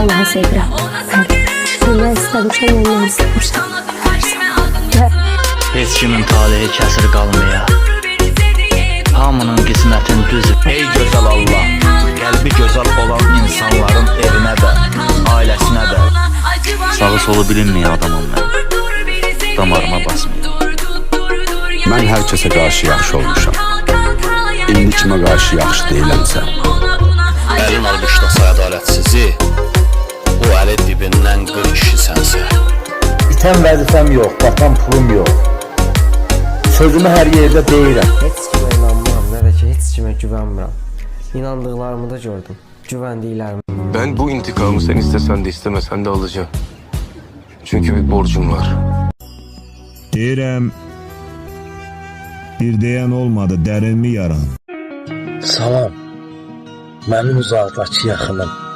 Allah'ı sevirəm. Senden istemişəm, ondan istemişəm. Heç kimin taleyi kəsir qalmaya, hamının qismətin düz. Ey gözəl Allah, qəlbi gözəl olan insanların evinə də, ailəsinə də. Sağı solu bilinməyən adamım mən, damarıma basmayın. Mən hər kəsə qarşı yaxşı olmuşam. İndi kimə qarşı yaxşı deyiləmsə. Əlin alqışlasa ədalətsizi, o əli dibindən qır kişi sənsə. Bitən vəzifəm yox, batan pulum yox. Sözümü hər yerdə deyirəm. Heç kimə inanmam, nə də ki, heç kimə güvənmirəm. İnandıqlarımı da gördüm, güvəndiklərimi. Ben bu intikamı sen istesen de istemesen de alacağım. Çünkü bir borcum var. Deyirəm, bir deyən olmadı, dərinmi yaran? Salam, mənim uzaqdakı yaxınım.